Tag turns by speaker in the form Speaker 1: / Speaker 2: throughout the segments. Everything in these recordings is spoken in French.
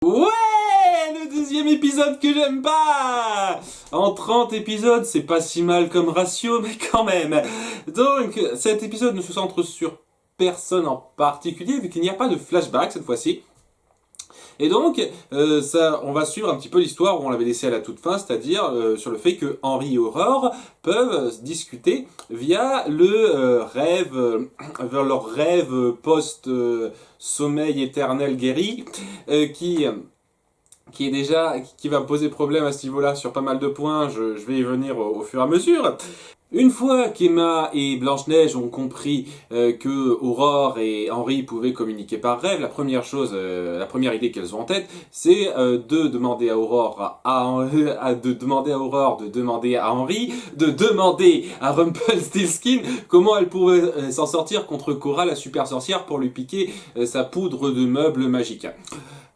Speaker 1: Ouais, le deuxième épisode que j'aime pas. En 30 épisodes, c'est pas si mal comme ratio, mais quand même. Donc, cet épisode ne se centre sur personne en particulier, vu qu'il n'y a pas de flashback cette fois-ci. Et donc, on va suivre un petit peu l'histoire où on l'avait laissé à la toute fin, c'est-à-dire sur le fait que Henry et Aurore peuvent discuter via le rêve, vers leur rêve post-sommeil éternel guéri, qui est déjà, qui va poser problème à ce niveau-là sur pas mal de points. Je vais y venir au fur et à mesure. Une fois qu'Emma et Blanche-Neige ont compris que Aurore et Henry pouvaient communiquer par rêve, la première chose, la première idée qu'elles ont en tête, c'est de demander à Aurore de demander à Aurore, de demander à Henry, de demander à Rumpelstiltskin comment elle pouvait s'en sortir contre Cora, la super sorcière, pour lui piquer sa poudre de meubles magiques,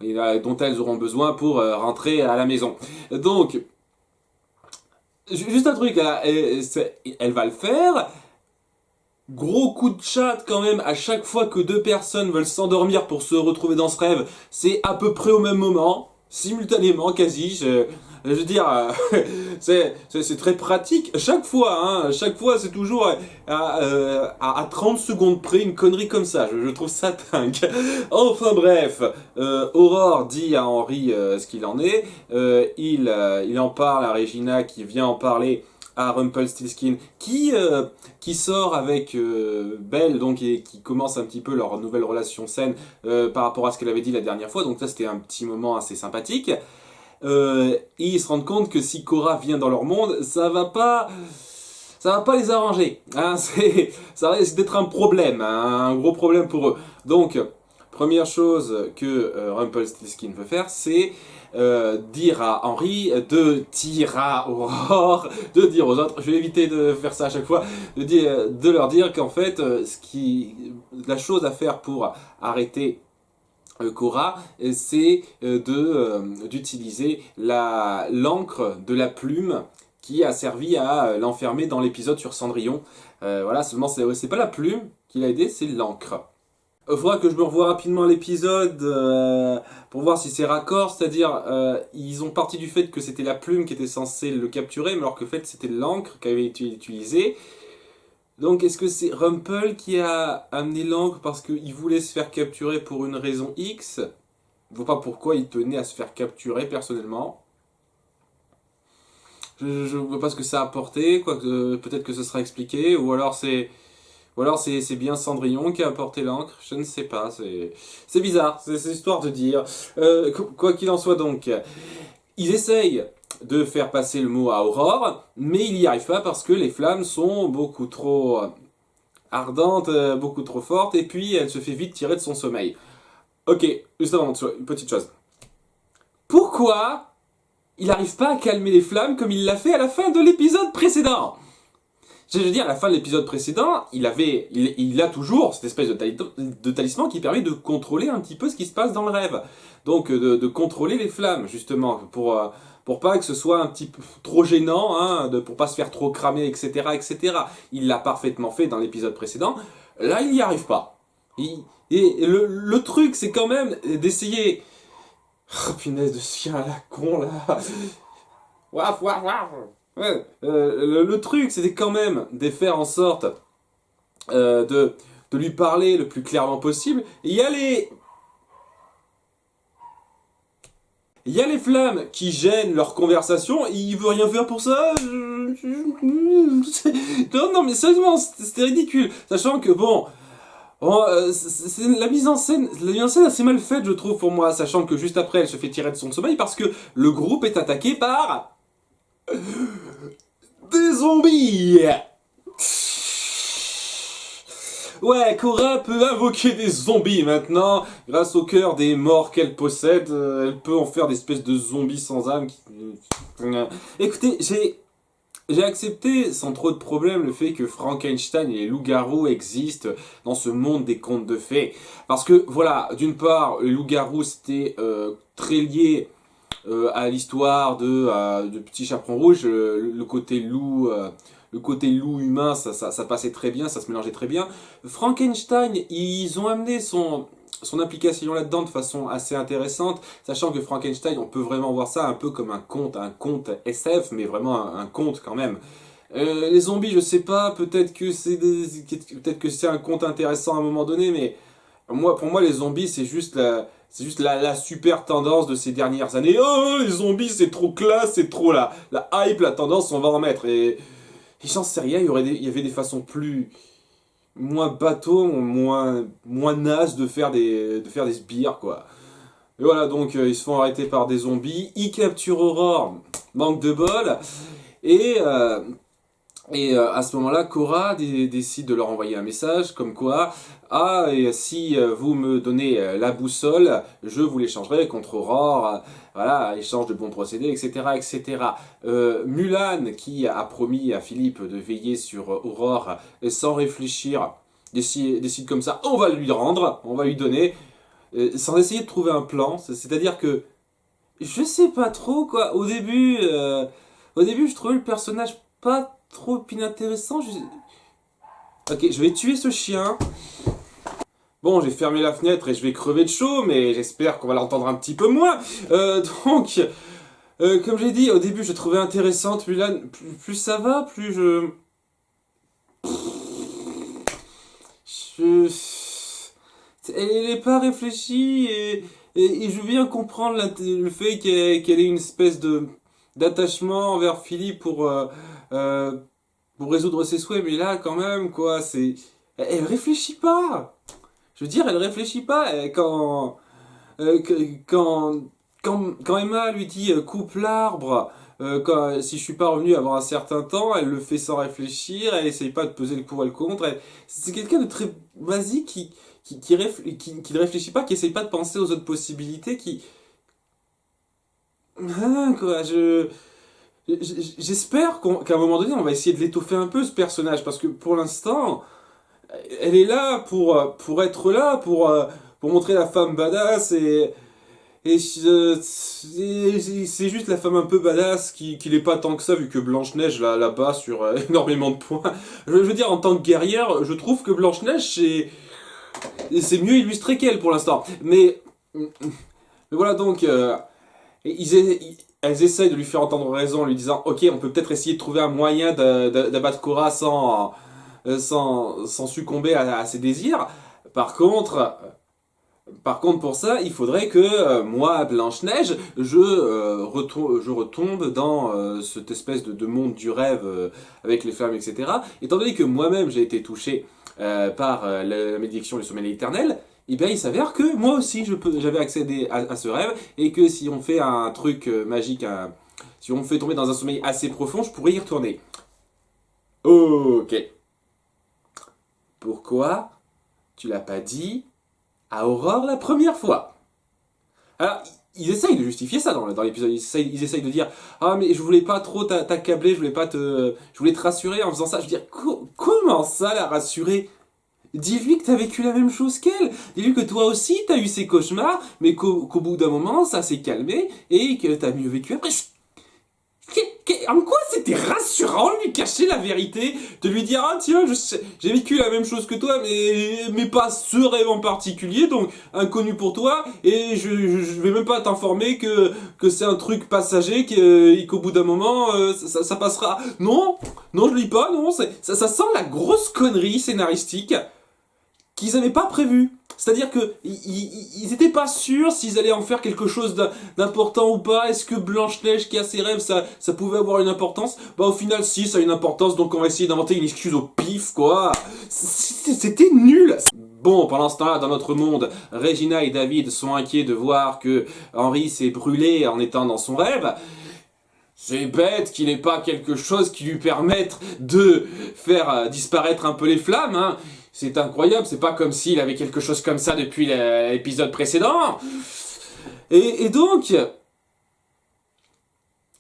Speaker 1: dont elles auront besoin pour rentrer à la maison. Donc, juste un truc, elle va le faire. Gros coup de chat quand même, à chaque fois que deux personnes veulent s'endormir pour se retrouver dans ce rêve, c'est à peu près au même moment, simultanément quasi. Je veux dire, c'est très pratique. Chaque fois c'est toujours à 30 secondes près une connerie comme ça. Je trouve ça dingue. Enfin bref, Aurore dit à Henry ce qu'il en est. Il en parle à Regina qui vient en parler à Rumpelstiltskin qui sort avec Belle, donc, et qui commence un petit peu leur nouvelle relation saine par rapport à ce qu'elle avait dit la dernière fois. Donc ça, c'était un petit moment assez sympathique. Et ils se rendent compte que si Cora vient dans leur monde, ça va pas les arranger. Hein, ça risque d'être un problème, hein, un gros problème pour eux. Donc, première chose que Rumpelstiltskin veut faire, c'est dire à Henry, de dire à Aurore, de dire aux autres, je vais éviter de faire ça à chaque fois, de leur dire qu'en fait, la chose à faire pour arrêter Cora, c'est d'utiliser l'encre de la plume qui a servi à l'enfermer dans l'épisode sur Cendrillon. Voilà, seulement c'est pas la plume qui l'a aidé, c'est l'encre. Il faudra que je me revoie rapidement l'épisode pour voir si c'est raccord, c'est-à-dire ils ont parti du fait que c'était la plume qui était censée le capturer, mais alors que en fait c'était l'encre qui avait été utilisée. Donc est-ce que c'est Rumpel qui a amené l'encre parce qu'il voulait se faire capturer pour une raison X? Je vois pas pourquoi il tenait à se faire capturer personnellement. Je vois pas ce que ça a apporté, peut-être que ce sera expliqué, ou alors c'est bien Cendrillon qui a apporté l'encre, je ne sais pas, c'est bizarre, c'est histoire de dire. Quoi qu'il en soit donc, ils essayent de faire passer le mot à Aurore, mais il n'y arrive pas parce que les flammes sont beaucoup trop ardentes, beaucoup trop fortes, et puis elle se fait vite tirer de son sommeil. Ok, juste avant, une petite chose. Pourquoi il n'arrive pas à calmer les flammes comme il l'a fait à la fin de l'épisode précédent? Je veux dire, à la fin de l'épisode précédent, il a toujours cette espèce de talisman qui permet de contrôler un petit peu ce qui se passe dans le rêve. Donc, de contrôler les flammes, justement, pour pas que ce soit un petit peu trop gênant, hein, pour pas se faire trop cramer, etc., etc. Il l'a parfaitement fait dans l'épisode précédent. Là, il n'y arrive pas. Et le truc, c'est quand même d'essayer... Oh, punaise de chien à la con, là. Waf, waf, waf. Ouais, le truc, c'était quand même de faire en sorte de lui parler le plus clairement possible. Et il y a les flammes qui gênent leur conversation, et il veut rien faire pour ça. Non, mais sérieusement, c'était ridicule. Sachant que, c'est la mise en scène assez mal faite, je trouve, pour moi. Sachant que juste après, elle se fait tirer de son sommeil parce que le groupe est attaqué par... des zombies! Ouais, Cora peut invoquer des zombies maintenant. Grâce au cœur des morts qu'elle possède, elle peut en faire des espèces de zombies sans âme. Écoutez, j'ai accepté sans trop de problème le fait que Frankenstein et les loups-garous existent dans ce monde des contes de fées. Parce que, voilà, d'une part, les loups-garous, c'était très lié à l'histoire de Petit Chaperon Rouge, le côté loup... le côté loup humain, ça passait très bien, ça se mélangeait très bien. Frankenstein, ils ont amené son application là-dedans de façon assez intéressante, sachant que Frankenstein, on peut vraiment voir ça un peu comme un conte SF, mais vraiment un conte quand même. Les zombies, je sais pas, peut-être que c'est un conte intéressant à un moment donné, mais pour moi, les zombies, c'est juste la super tendance de ces dernières années. Oh, les zombies, c'est trop classe, c'est trop la hype, la tendance, on va en mettre. Et j'en sais rien, il y avait des façons moins bateau, moins naze de faire des sbires, quoi. Et voilà, donc ils se font arrêter par des zombies, ils capturent Aurore, manque de bol, et, euh, à ce moment-là, Cora décide de leur envoyer un message comme quoi, ah, et si vous me donnez la boussole, je vous l'échangerai contre Aurore, voilà, échange de bons procédés, etc., etc. Mulan, qui a promis à Philippe de veiller sur Aurore, sans réfléchir, décide comme ça, on va lui rendre, on va lui donner, sans essayer de trouver un plan, c'est-à-dire que, je sais pas trop, quoi, au début, je trouvais le personnage pas trop inintéressant. Ok, je vais tuer ce chien. Bon, j'ai fermé la fenêtre et je vais crever de chaud, mais j'espère qu'on va l'entendre un petit peu moins. Donc, comme j'ai dit, au début, je trouvais intéressante. Plus ça va, plus je... Elle n'est pas réfléchie et je veux bien comprendre le fait qu'elle ait une espèce de d'attachement envers Philippe euh, pour résoudre ses souhaits, mais là, quand même, quoi, elle réfléchit pas. Je veux dire, elle réfléchit pas. Euh, que- quand, quand Emma lui dit coupe l'arbre, si je suis pas revenu avant un certain temps, elle le fait sans réfléchir, elle essaye pas de peser le pour et le contre. C'est quelqu'un de très basique qui ne réfléchit pas, qui essaye pas de penser aux autres possibilités, Ah, quoi, j'espère qu'à un moment donné, on va essayer de l'étoffer un peu, ce personnage, parce que pour l'instant, elle est là pour être là, pour montrer la femme badass c'est juste la femme un peu badass qui l'est pas tant que ça vu que Blanche-Neige là bat sur énormément de points. Je veux dire en tant que guerrière, je trouve que Blanche-Neige c'est mieux illustré qu'elle pour l'instant. Mais voilà donc elles essayent de lui faire entendre raison en lui disant OK, on peut peut-être essayer de trouver un moyen d'abattre Cora sans succomber à ses désirs. Par contre, par contre, pour ça, il faudrait que moi, Blanche-Neige, je retombe dans cette espèce de monde du rêve avec les femmes, etc. Étant donné que moi-même j'ai été touché par la malédiction du sommeil éternel, eh bien il s'avère que moi aussi j'avais accédé à ce rêve et que si on fait un truc magique, si on me fait tomber dans un sommeil assez profond, je pourrais y retourner. Ok. Pourquoi tu l'as pas dit à Aurore la première fois? Alors, ils essayent de justifier ça dans l'épisode. Ils essayent de dire ah, mais je voulais pas trop t'accabler, je voulais te rassurer en faisant ça. Je veux dire, comment ça la rassurer? Dis-lui que t'as vécu la même chose qu'elle. Dis-lui que toi aussi t'as eu ces cauchemars, mais qu'au bout d'un moment ça s'est calmé et que t'as mieux vécu après. En quoi c'était rassurant de lui cacher la vérité, de lui dire ah tiens j'ai vécu la même chose que toi mais pas ce rêve en particulier donc inconnu pour toi et je vais même pas t'informer que c'est un truc passager et qu'au bout d'un moment ça passera. Non je lis pas non ça sent la grosse connerie scénaristique qu'ils n'avaient pas prévu. C'est-à-dire que ils étaient pas sûrs s'ils allaient en faire quelque chose d'important ou pas. Est-ce que Blanche-Neige qui a ses rêves, ça pouvait avoir une importance? Bah au final si, ça a une importance, donc on va essayer d'inventer une excuse au pif, quoi. C'était nul. Bon, pendant ce temps-là, dans notre monde, Regina et David sont inquiets de voir que Henry s'est brûlé en étant dans son rêve. C'est bête qu'il n'ait pas quelque chose qui lui permette de faire disparaître un peu les flammes, hein. C'est incroyable, c'est pas comme s'il avait quelque chose comme ça depuis l'épisode précédent. Et donc,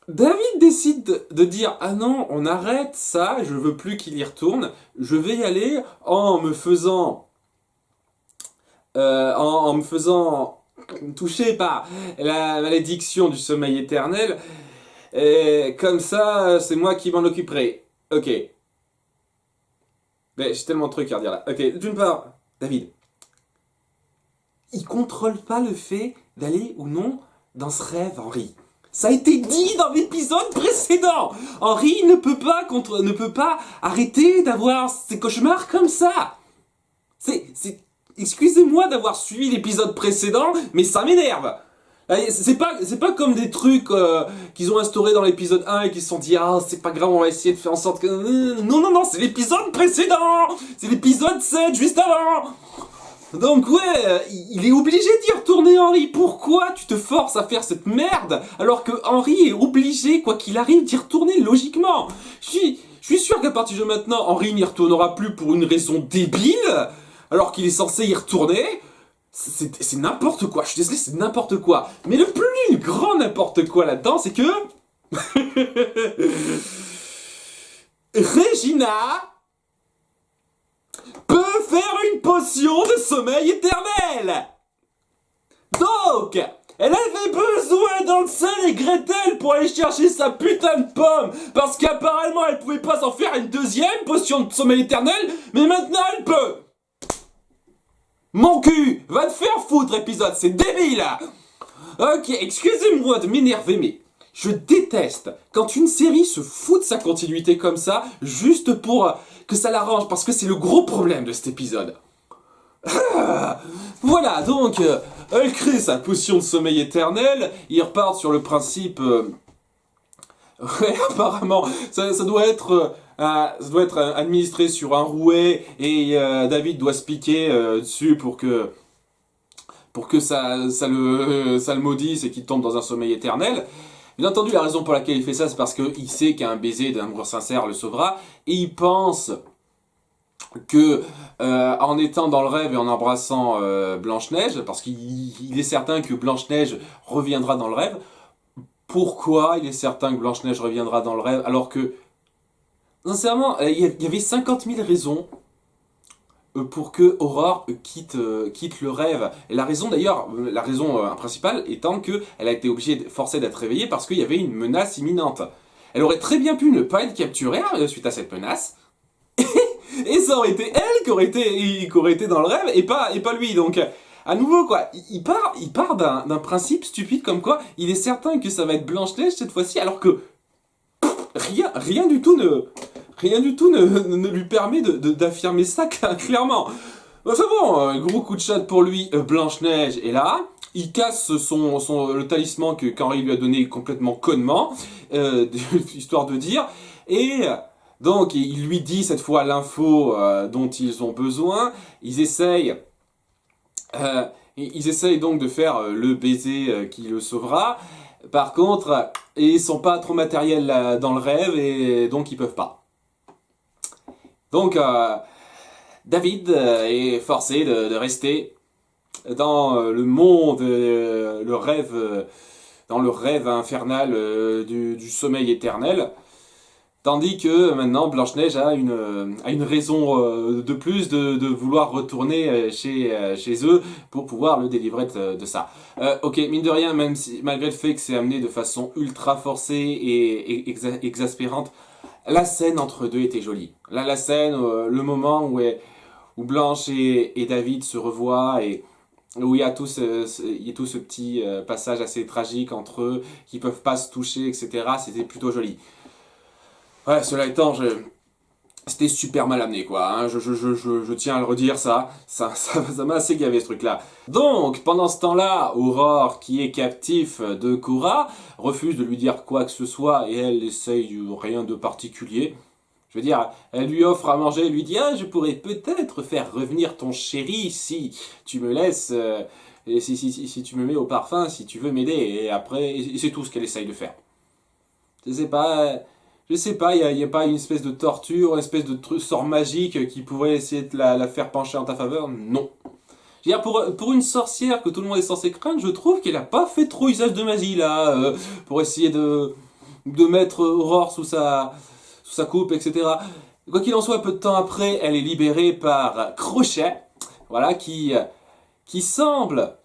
Speaker 1: David décide de dire ah non, on arrête ça, je veux plus qu'il y retourne, je vais y aller en me faisant en me faisant toucher par la malédiction du sommeil éternel. Et comme ça, c'est moi qui m'en occuperai. Ok. Mais j'ai tellement de trucs à redire là. Ok, d'une part, David, il contrôle pas le fait d'aller ou non dans ce rêve, Henry. Ça a été dit dans l'épisode précédent. Henry ne peut pas arrêter d'avoir ces cauchemars comme ça. Excusez-moi d'avoir suivi l'épisode précédent, mais ça m'énerve. C'est pas comme des trucs qu'ils ont instaurés dans l'épisode 1 et qu'ils se sont dit ah c'est pas grave, on va essayer de faire en sorte que non, c'est l'épisode précédent. C'est l'épisode 7 juste avant. Donc ouais, il est obligé d'y retourner, Henry. Pourquoi tu te forces à faire cette merde alors que Henry est obligé, quoi qu'il arrive, d'y retourner logiquement? Je suis sûr qu'à partir de maintenant, Henry n'y retournera plus pour une raison débile, alors qu'il est censé y retourner. C'est n'importe quoi, je suis désolé, c'est n'importe quoi. Mais le plus grand n'importe quoi là-dedans, c'est que... Regina peut faire une potion de sommeil éternel. Donc, elle avait besoin d'Hansel Gretel pour aller chercher sa putain de pomme, parce qu'apparemment elle pouvait pas s'en faire une deuxième potion de sommeil éternel, mais maintenant elle peut. Mon cul, va te faire foutre épisode, c'est débile. Ok, excusez-moi de m'énerver, mais je déteste quand une série se fout de sa continuité comme ça, juste pour que ça l'arrange, parce que c'est le gros problème de cet épisode. Voilà, donc, elle crée sa potion de sommeil éternel, ils repartent sur le principe... ouais, apparemment, ça doit être administré sur un rouet, et David doit se piquer dessus pour que ça le maudisse et qu'il tombe dans un sommeil éternel. Bien entendu, la raison pour laquelle il fait ça, c'est parce qu'il sait qu'un baiser d'amour sincère le sauvera, et il pense que en étant dans le rêve et en embrassant Blanche-Neige, parce qu'il est certain que Blanche-Neige reviendra dans le rêve. Pourquoi il est certain que Blanche-Neige reviendra dans le rêve alors que, sincèrement, il y avait 50 000 raisons pour que Aurore quitte le rêve. Et la raison d'ailleurs, la raison principale étant qu'elle a été forcée d'être réveillée parce qu'il y avait une menace imminente. Elle aurait très bien pu ne pas être capturée suite à cette menace. Et ça aurait été elle qui aurait été dans le rêve et pas lui. Donc, à nouveau, quoi, il part d'un principe stupide comme quoi il est certain que ça va être Blanche-Neige cette fois-ci, alors que rien du tout ne lui permet d'affirmer ça clairement. Enfin bon, gros coup de chat pour lui, Blanche-Neige est là. Il casse le talisman qu'Henri lui a donné complètement connement, histoire de dire. Et donc, il lui dit cette fois l'info dont ils ont besoin. Ils essayent donc de faire le baiser qui le sauvera. Par contre, ils sont pas trop matériels dans le rêve et donc ils peuvent pas. Donc, David est forcé de rester dans le monde, dans le rêve infernal du sommeil éternel. Tandis que maintenant Blanche-Neige a une raison de plus de vouloir retourner chez eux pour pouvoir le délivrer de ça. Ok, mine de rien, malgré le fait que c'est amené de façon ultra forcée et exaspérante, la scène entre deux était jolie. Là, la scène, le moment où Blanche et David se revoient et où il y a tout ce petit passage assez tragique entre eux, qui peuvent pas se toucher, etc. C'était plutôt joli. Ouais, cela étant, c'était super mal amené, quoi. Hein. Je tiens à le redire, ça m'a assez gavé, ce truc-là. Donc, pendant ce temps-là, Aurore, qui est captif de Cora, refuse de lui dire quoi que ce soit, et elle essaye rien de particulier. Je veux dire, elle lui offre à manger, elle lui dit « Ah, je pourrais peut-être faire revenir ton chéri si tu me laisses... et si tu me mets au parfum, si tu veux m'aider. » Et après, c'est tout ce qu'elle essaye de faire. Je sais pas, il y a pas une espèce de torture, une espèce de sort magique qui pourrait essayer de la faire pencher en ta faveur? Non. Je veux dire, pour une sorcière que tout le monde est censé craindre, je trouve qu'elle a pas fait trop usage de magie, là, pour essayer de mettre Aurore sous sa coupe, etc. Quoi qu'il en soit, peu de temps après, elle est libérée par Crochet, voilà, qui semble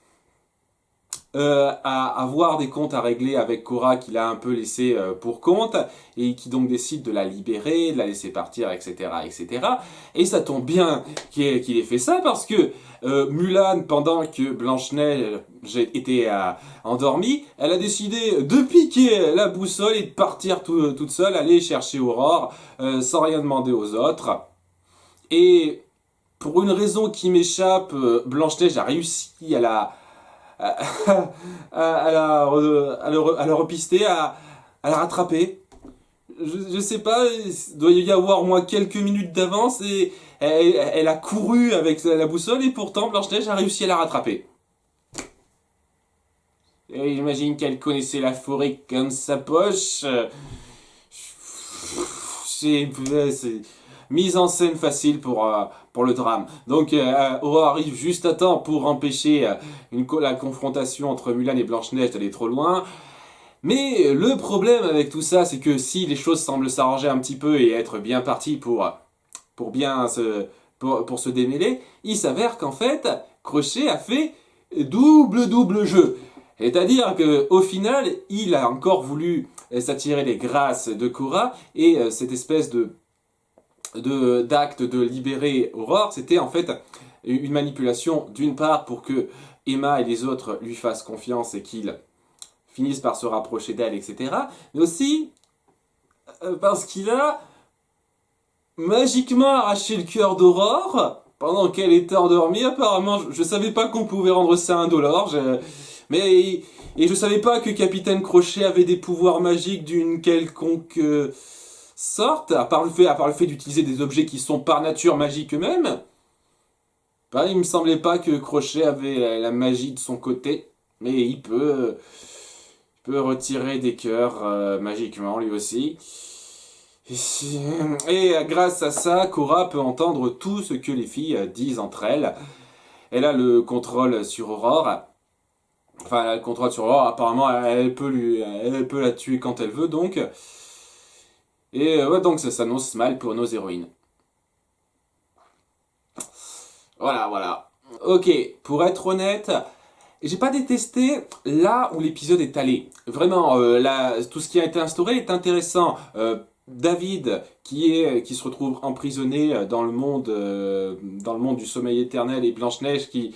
Speaker 1: à avoir des comptes à régler avec Korra qu'il a un peu laissé pour compte et qui donc décide de la libérer, de la laisser partir, etc., etc. Et ça tombe bien qu'il ait fait ça parce que Mulan, pendant que Blanche-Neige était endormie, elle a décidé de piquer la boussole et de partir toute seule, aller chercher Aurore sans rien demander aux autres. Et pour une raison qui m'échappe, Blanche-Neige a réussi à, à la repister, à la rattraper. Je sais pas, il doit y avoir au moins quelques minutes d'avance et elle a couru avec la boussole et pourtant Blanche-Neige a réussi à la rattraper. Et j'imagine qu'elle connaissait la forêt comme sa poche. C'est mise en scène facile pour le drame. Donc Aurore arrive juste à temps pour empêcher la confrontation entre Mulan et Blanche-Neige d'aller trop loin. Mais le problème avec tout ça, c'est que si les choses semblent s'arranger un petit peu et être bien parties pour se démêler, il s'avère qu'en fait, Crochet a fait double jeu. C'est-à-dire qu'au final, il a encore voulu s'attirer les grâces de Korra et cette espèce d'acte de libérer Aurore, c'était en fait une manipulation d'une part pour que Emma et les autres lui fassent confiance et qu'ils finissent par se rapprocher d'elle, etc. Mais aussi parce qu'il a magiquement arraché le cœur d'Aurore pendant qu'elle était endormie. Apparemment, je savais pas qu'on pouvait rendre ça indolore, mais et je savais pas que Capitaine Crochet avait des pouvoirs magiques d'une quelconque sorte, à part le fait d'utiliser des objets qui sont par nature magiques eux-mêmes. Bah, il me semblait pas que Crochet avait la magie de son côté, mais il peut retirer des cœurs magiquement lui aussi. Et grâce à ça, Korra peut entendre tout ce que les filles disent entre elles. Elle a le contrôle sur Aurore. Enfin, elle a le contrôle sur Aurore. Apparemment, elle peut la tuer quand elle veut, donc. Et ouais, donc ça s'annonce mal pour nos héroïnes. Voilà. Ok, pour être honnête, j'ai pas détesté là où l'épisode est allé. Vraiment, tout ce qui a été instauré est intéressant. David, qui se retrouve emprisonné dans le monde du sommeil éternel, et Blanche-Neige qui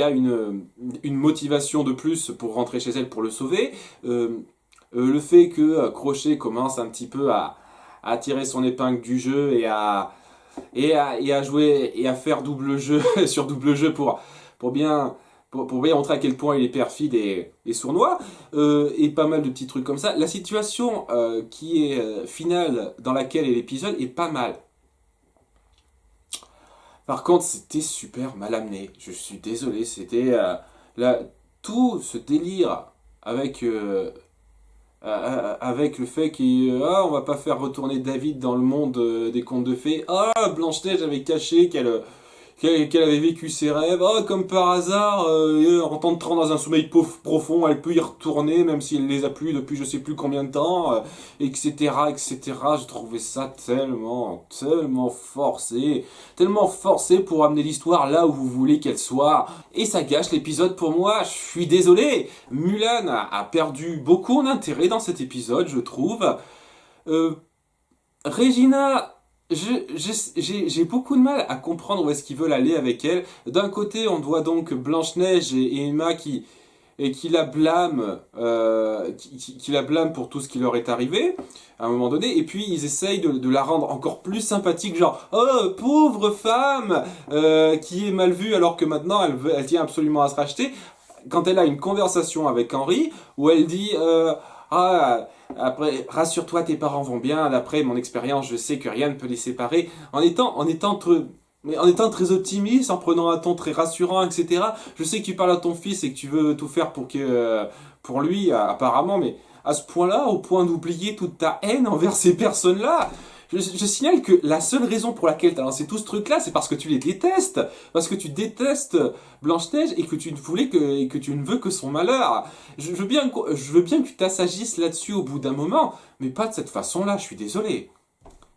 Speaker 1: a une motivation de plus pour rentrer chez elle pour le sauver. Le fait que Crochet commence un petit peu à tirer son épingle du jeu et à jouer et à faire double jeu sur double jeu pour bien montrer à quel point il est perfide et sournois, et pas mal de petits trucs comme ça. La situation qui est finale dans laquelle est l'épisode est pas mal. Par contre, c'était super mal amené. Je suis désolé, c'était tout ce délire avec avec le fait qu'on va pas faire retourner David dans le monde des contes de fées. Ah, Blanche-Neige avait caché qu'elle avait vécu ses rêves. Oh, comme par hasard, en rentrant dans un sommeil profond, elle peut y retourner, même si elle les a plus depuis je sais plus combien de temps, etc., etc. Je trouvais ça tellement forcé pour amener l'histoire là où vous voulez qu'elle soit. Et ça gâche l'épisode pour moi, je suis désolé. Mulan a perdu beaucoup en intérêt dans cet épisode, je trouve. Regina, j'ai beaucoup de mal à comprendre où est-ce qu'ils veulent aller avec elle. D'un côté, on doit donc Blanche-Neige et Emma qui la blâment, qui la blâment pour tout ce qui leur est arrivé à un moment donné, et puis ils essayent de la rendre encore plus sympathique, genre oh pauvre femme qui est mal vue alors que maintenant elle tient absolument à se racheter. Quand elle a une conversation avec Henri où elle dit ah après, rassure-toi, tes parents vont bien. D'après mon expérience, je sais que rien ne peut les séparer. En étant très optimiste, en prenant un ton très rassurant, etc. Je sais que tu parles à ton fils et que tu veux tout faire pour lui, apparemment, mais à ce point-là, au point d'oublier toute ta haine envers ces personnes-là. Je signale que la seule raison pour laquelle tu as lancé tout ce truc-là, c'est parce que tu les détestes. Parce que tu détestes Blanche-Neige et que tu ne veux que son malheur. Je veux bien que tu t'assagisses là-dessus au bout d'un moment, mais pas de cette façon-là, je suis désolé.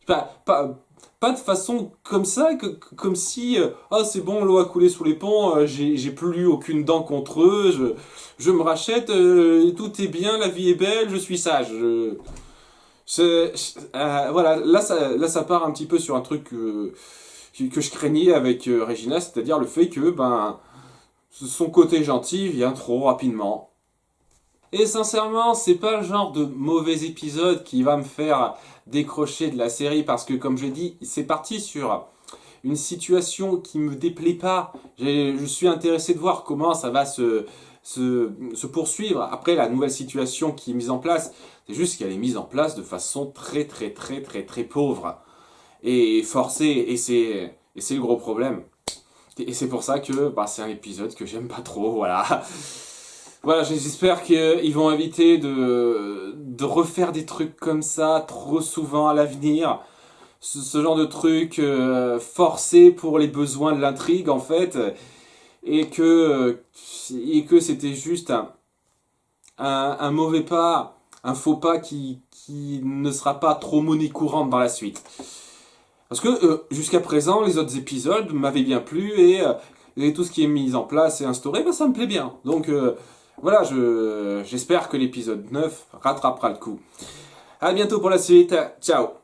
Speaker 1: Pas de façon comme ça, comme si ah c'est bon, l'eau a coulé sous les ponts, j'ai plus aucune dent contre eux, je me rachète, tout est bien, la vie est belle, je suis sage. Voilà, là ça part un petit peu sur un truc que je craignais avec Regina, c'est-à-dire le fait que ben son côté gentil vient trop rapidement. Et sincèrement, c'est pas le genre de mauvais épisode qui va me faire décrocher de la série parce que, comme je dis, c'est parti sur une situation qui me déplaît pas. Je suis intéressé de voir comment ça va se poursuivre. Après, la nouvelle situation qui est mise en place, c'est juste qu'elle est mise en place de façon très pauvre et forcée. Et c'est le gros problème. Et c'est pour ça que bah, c'est un épisode que j'aime pas trop, voilà. Voilà, j'espère qu'ils vont éviter de refaire des trucs comme ça trop souvent à l'avenir. Ce genre de trucs forcés pour les besoins de l'intrigue, en fait. Et que c'était juste un mauvais pas, un faux pas qui ne sera pas trop monnaie courante dans la suite. Parce que jusqu'à présent, les autres épisodes m'avaient bien plu et tout ce qui est mis en place et instauré, bah, ça me plaît bien. Donc voilà, j'espère que l'épisode 9 rattrapera le coup. À bientôt pour la suite. Ciao.